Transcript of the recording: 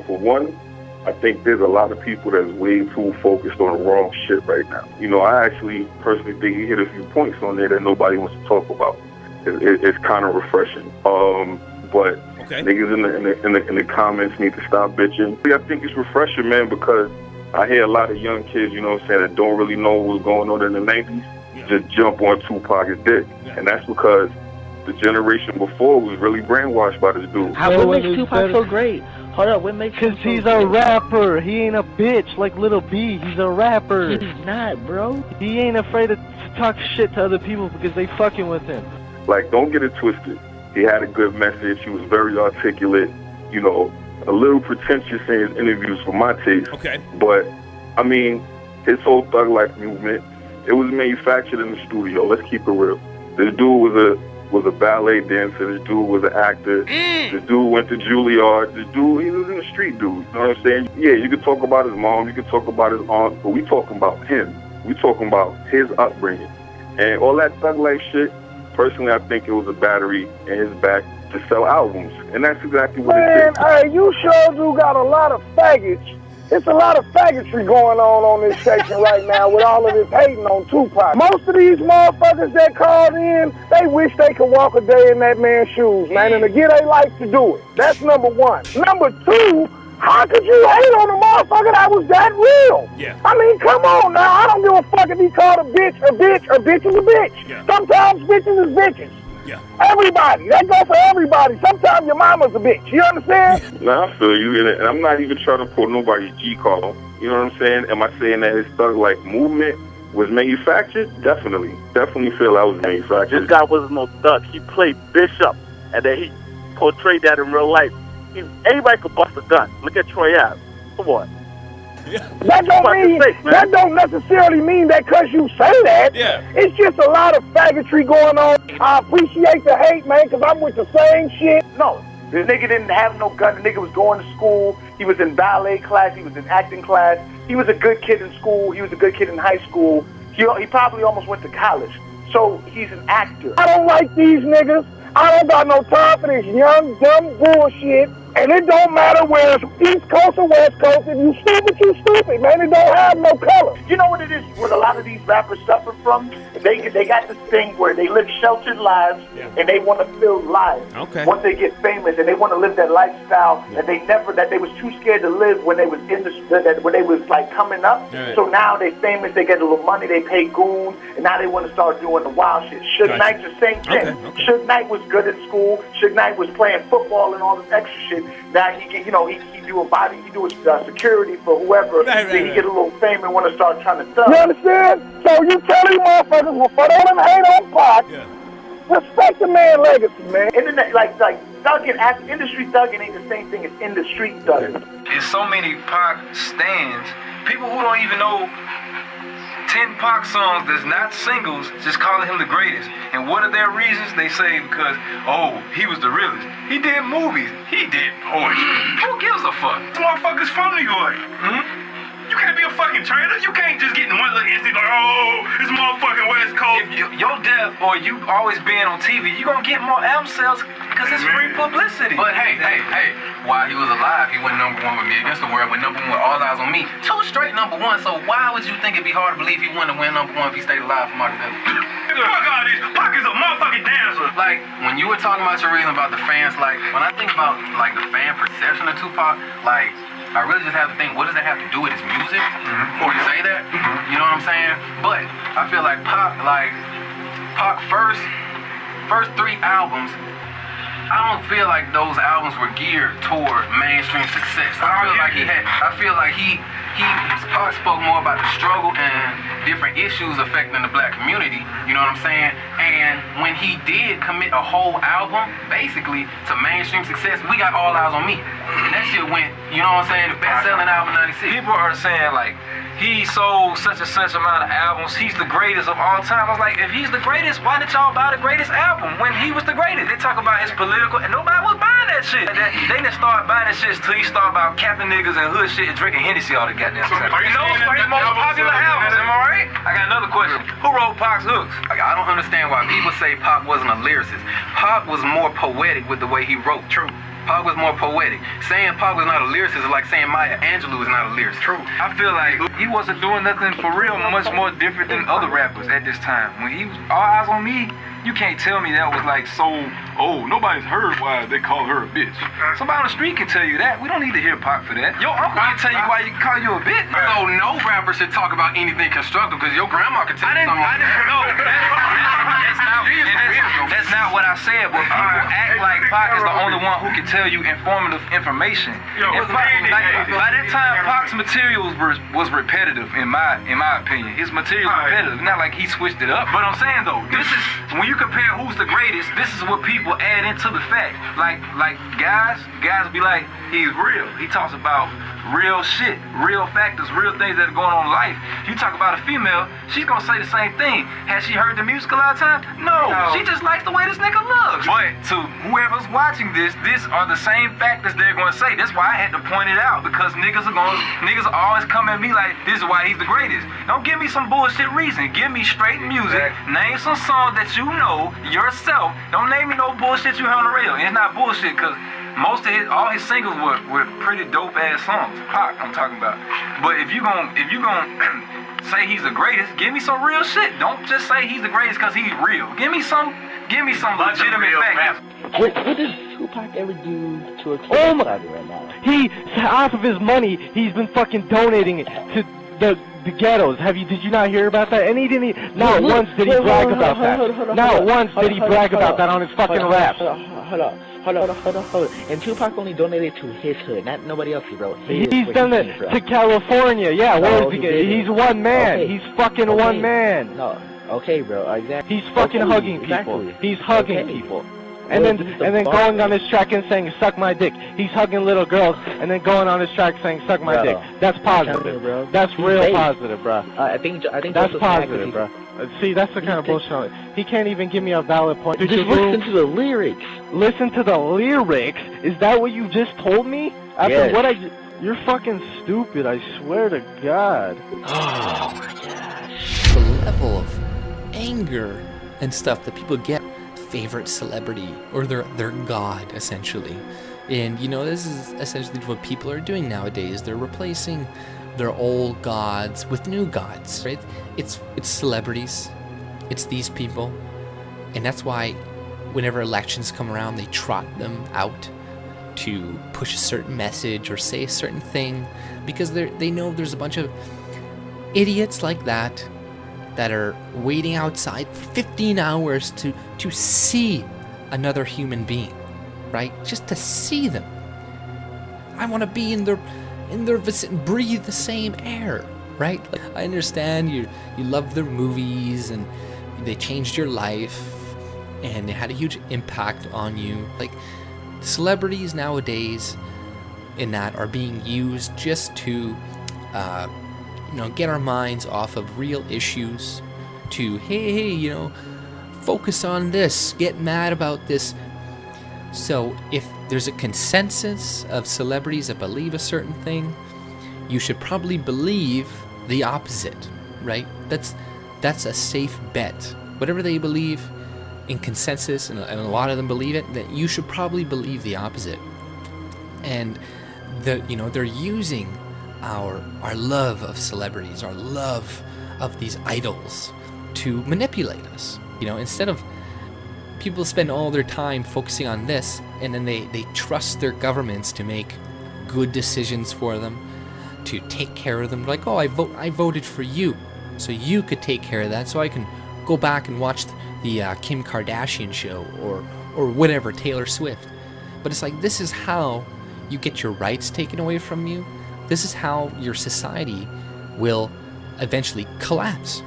For one, I think there's a lot of people that's way too focused on the wrong shit right now. I actually personally think he hit a few points on there that nobody wants to talk about. It's kind of refreshing. But niggas in the comments need to stop bitching. I think it's refreshing, man, because I hear a lot of young kids, that don't really know what was going on in the 90s, just jump on Tupac's dick. Yeah. And that's because the generation before was really brainwashed by this dude. What makes Tupac so great? Hold up, what makes him so great? Because he's a rapper. He ain't a bitch like Lil B. He's a rapper. He's not, bro. He ain't afraid to talk shit to other people because they fucking with him. Like, don't get it twisted. He had a good message. He was very articulate, a little pretentious in his interviews for my taste. Okay. But, I mean, his whole thug life movement, it was manufactured in the studio. Let's keep it real. This dude was a ballet dancer. This dude was an actor. This dude went to Juilliard. This dude, he was in the street dude. You know what I'm saying? Yeah, you could talk about his mom. You could talk about his aunt. But we talking about him. We talking about his upbringing. And all that thug life shit, personally, I think it was a battery in his back to sell albums. And that's exactly what it did. Man, you sure do got a lot of faggots. It's a lot of faggotry going on this station right now with all of this hating on Tupac. Most of these motherfuckers that called in, they wish they could walk a day in that man's shoes, man, and to get their life to do it. That's number one. Number two, how could you hate on a motherfucker that was that real? Yeah. I mean, come on now. I don't give a fuck if he called a bitch a bitch or bitch is a bitch. Yeah. Sometimes bitches is bitches. Yeah. Everybody. That goes for everybody. Sometimes your mama's a bitch. You understand? Nah, I feel you. And I'm not even trying to put nobody's G call on. You know what I'm saying? Am I saying that his thug life movement was manufactured? Definitely. Definitely feel that was manufactured. This guy wasn't no thug. He played Bishop, and then he portrayed that in real life. Anybody could bust a gun. Look at Troy Ave. Come on. Yeah. That don't necessarily mean that because you say that. Yeah. It's just a lot of faggotry going on. I appreciate the hate, man, because I'm with the same shit. No, the nigga didn't have no gun. The nigga was going to school. He was in ballet class. He was in acting class. He was a good kid in school. He was a good kid in high school. He probably almost went to college. So he's an actor. I don't like these niggas. I don't got no time for this young, dumb bullshit. And it don't matter where it's East Coast or West Coast. If you stupid, you stupid, man. It don't have no color. You know what it is? What a lot of these rappers suffer from? They got this thing where they live sheltered lives, and they want to feel lives. Okay. Once they get famous, and they want to live that lifestyle that they was too scared to live when they was when they was like coming up. Right. So now they famous, they get a little money, they pay goons, and now they want to start doing the wild shit. Suge Knight's the same thing. Okay. Suge Knight was good at school. Suge Knight was playing football and all this extra shit. Now he can, he do security for whoever. Then he get a little fame and want to start trying to thug. You understand? So you tell these motherfuckers before they don't hate on Pac, respect the man legacy, man. Internet, like thugging, industry thugging ain't the same thing as in the street thugging. There's so many Pac stans, people who don't even know 10 Pac songs that's not singles, just calling him the greatest. And what are their reasons? They say because, he was the realest. He did movies. He did poetry. Who gives a fuck? This motherfucker's from New York. You can't be a fucking traitor. You can't just get in one little instant like, this motherfucking West Coast. If your death or you always being on TV, you gonna get more album sales because it's free publicity. But hey, while he was alive, he went #1 with Me Against the World, went #1 with All Eyes on Me. 2 straight #1, so why would you think it'd be hard to believe he wouldn't win #1 if he stayed alive for Machiavelli? Fuck all this. Pac is a motherfucking dancer. Like, when you were talking about your reason about the fans, like, when I think about, like, the fan perception of Tupac, like, I really just have to think, what does that have to do with his music? Or you say that? You know what I'm saying? But I feel like Pac first 3 albums, I don't feel like those albums were geared toward mainstream success. I feel like Pac spoke more about the struggle and different issues affecting the black community, you know what I'm saying? And when he did commit a whole album, basically, to mainstream success, we got All Eyes on Me. And that shit went, you know what I'm saying, the best-selling album in 96. People are saying, like, he sold such and such amount of albums, he's the greatest of all time. I was like, if he's the greatest, why did y'all buy the greatest album when he was the greatest? They talk about his political, and nobody was buying that shit. They didn't start buying that shit until he started about capping niggas and hood shit and drinking Hennessy all the goddamn time. You know, it's like the most popular albums, am I right? I got another question. Who wrote Pac's hooks? Like, I don't understand why people say Pac wasn't a lyricist. Pac was more poetic with the way he wrote. True. Pac was more poetic. Saying Pac was not a lyricist is like saying Maya Angelou is not a lyricist. True. I feel like he wasn't doing nothing for real much more different than other rappers at this time. When he was All Eyes on Me, you can't tell me that was like so, oh, nobody's heard why they call her a bitch. Somebody on the street can tell you that. We don't need to hear Pac for that. Your uncle can tell you why you call you a bitch. So no rapper should talk about anything constructive because your grandma can tell you something. I didn't know. That's not what I said, but people act like Pac is the only one who can tell you informative information. By that time, Pac's materials was repetitive, in my opinion. His materials were repetitive. Not like he switched it up. But I'm saying though, this is when you compare who's the greatest. This is what people add into the fact. Like guys be like, he's real. He talks about real shit, real factors, real things that are going on in life. You talk about a female, she's gonna say the same thing. Has she heard the music a lot of times? No. She just likes the way this nigga looks. But to whoever's watching this are the same factors they're gonna say. That's why I had to point it out, because niggas are always come at me like, this is why he's the greatest. Don't give me some bullshit reason. Give me straight music. Name some songs that you know yourself. Don't name me no bullshit you heard on the radio. It's not bullshit, because all his singles were pretty dope ass songs. Pac, I'm talking about. But if you gon' say he's the greatest, give me some real shit. Don't just say he's the greatest because he's real. Give me some legitimate facts. What does Tupac ever do to a right now? He, off of his money, he's been fucking donating it to the ghettos. Did you not hear about that? And he didn't. Not once did he brag about that. Not once did he brag about that on his fucking raps. Hold on. And Tupac only donated to his hood, not nobody else, bro. He's done it to California. Yeah, where is he getting? He's one man. Okay. He's fucking one man. No. Okay, bro. Exactly. He's fucking hugging people. He's hugging people. And then going on his track and saying, suck my dick. He's hugging little girls and then going on his track saying, suck my dick. That's positive. Bro. That's real positive, bro. I think that's positive, bro. See, that's the kind of bullshit. He can't even give me a valid point. Just listen to the lyrics. Listen to the lyrics? Is that what you just told me? After what you're fucking stupid, I swear to God. Oh my gosh. The level of anger and stuff that people get favorite celebrity or their god, essentially. And you know, this is essentially what people are doing nowadays. They're replacing their old gods with new gods, right? It's celebrities, it's these people, and that's why whenever elections come around, they trot them out to push a certain message or say a certain thing, because they know there's a bunch of idiots like that are waiting outside for 15 hours to see another human being, right? Just to see them. I want to be in their vicinity, breathe the same air, right? Like, I understand you love their movies and they changed your life and they had a huge impact on you. Like, celebrities nowadays in that are being used just to get our minds off of real issues, to hey, focus on this, get mad about this. So if there's a consensus of celebrities that believe a certain thing, you should probably believe the opposite, right? That's a safe bet. Whatever they believe in consensus, and a lot of them believe it, then you should probably believe the opposite. And they're using our love of celebrities, our love of these idols to manipulate us. Instead of people spend all their time focusing on this, and then they trust their governments to make good decisions for them, to take care of them. Like, oh, I voted for you, so you could take care of that, so I can go back and watch the Kim Kardashian show or whatever, Taylor Swift. But it's like, this is how you get your rights taken away from you. This is how your society will eventually collapse.